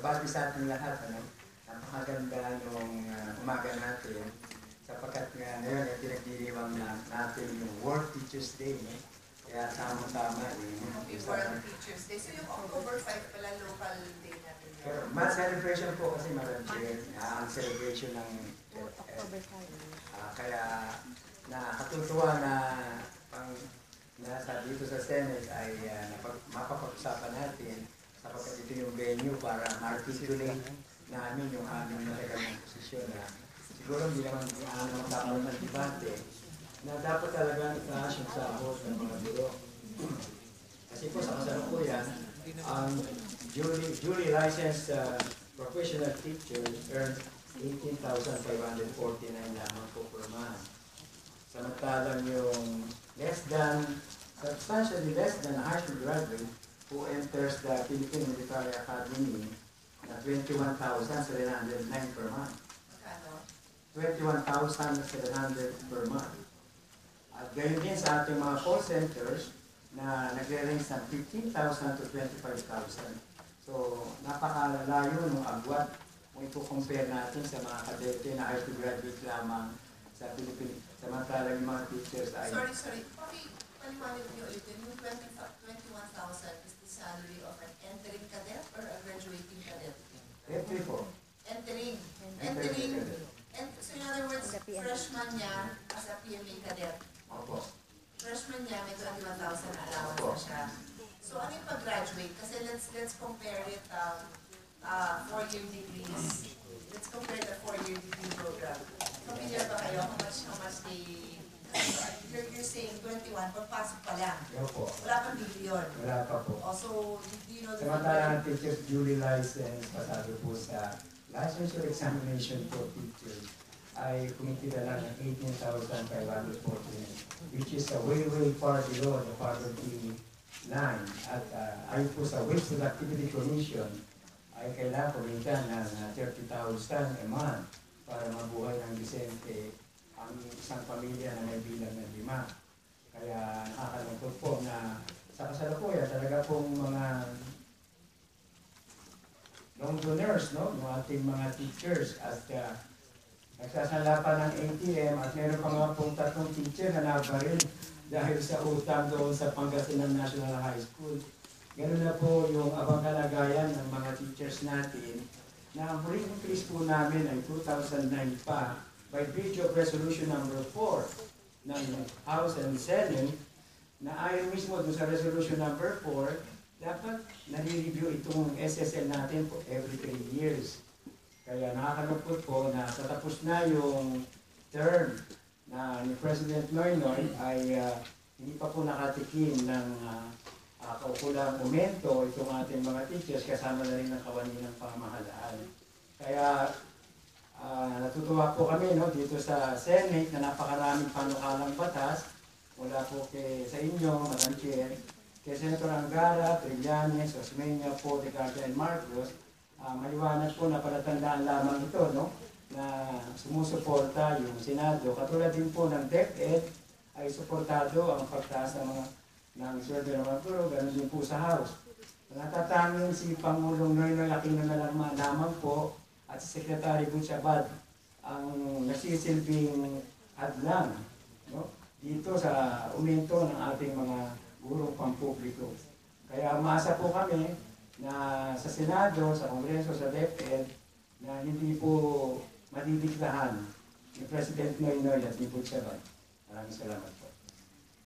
Mabati sa ating lahat, napakaganda nung umaga natin sapagkat nga ngayon ay pinagdiriwang natin yung World Teachers Day. Kaya tama-tama Happy World Teachers Day. So yung October 5 pala local day natin. Pero celebration po kasi marami ang celebration ng October 5. kaya nakatutuwa na nasa dito sa Senate ay mapapag-usapan natin sapagkat ito yung venue para ma-articulate namin yung aming matagalang posisyon na siguro hindi naman magkakaroon ng debate na dapat talaga itaas yung sahod ng mga biro. Kasi po sa kasalukuyan, ang duly licensed professional teachers earn 18,549 lamang po per month. Samantalang yung substantially less than a high school graduate who enters the Philippine Military Academy na 21,709 per month. 21,700 per month. At gayon din sa ating mga call centers na nagre-range ng 15,000 to 25,000. So, napakalayo ng agwat kung ito-compare natin sa mga kadete na high school graduate lamang sa Philippines. Samantalang yung mga teachers ay... Sorry. Paliwanag niyo ulit. Yung 21,000 is the salary of an entering cadet or a graduating cadet? Entry po. Entering. So in other words, freshman niya as a PMA cadet. Opo. Freshman niya may 21,000 allowance na siya. So ano yung pag-graduate? Kasi let's compare it 4-year degrees. Let's compare the 4-year degree program. Familiar ba kayo? How much they... You're saying 21, pagpasok pa lang. Opo. Wala pang billion. Wala pa po. Also, do you know the... Samantalang teachers duly licensed, pasado po sa licensure examination for teachers ay kumitira lang ng 18,549, which is way far below the poverty line. At ayon po sa Wage Productivity Commission, ay kailangan kumita ng 30,000 a month para mabuhay ng disente ang isang pamilya na may bilang ng 5. Kaya nakakalungkot po na sa kasalukuyan talaga pong mga long donors, no? Yung ating mga teachers at nagsasalapan ng ATM at meron pa nga pong 3 teacher na nabaril dahil sa utang doon sa Pangasinan National High School. Ganun na po yung abang kalagayan ng mga teachers natin na ang huling increase po namin ay 2009 pa by bridge of resolution number 4 ng House and Senate na ayon mismo doon sa resolution number 4 dapat nare-review itong SSL natin po every 3 years. Kaya nakakalungkot po na tatapos na yung term na ni President Noynoy ay hindi pa po nakatikim ng kaukulang momento itong ating mga teachers kasama na rin ng kawani ng pamahalaan. Kaya natutuwa po kami dito sa Senate na napakaraming panukalang batas mula po sa inyo, Madam Chair, kay Senator Angara, Trillanes, Osmeña po, Ricardo and Marcos. Maliwanag po na palatandaan lamang ito, na sumusuporta yung Senado. Katulad din po ng DepEd ay suportado ang pagtaas ng sweldo ng mga guro, ganoon din po sa House. Natatanging si Pangulong Noynoy Aquino na lamang po at si Secretary Butchabad ang nagsisilbing hadlang dito sa uminto ng ating mga gurong pampubliko. Kaya umasa po kami na sa Senado, sa Kongreso, sa DepEd, na hindi po madidiktahan ni President Noynoy at ni Butchabad. Maraming salamat po.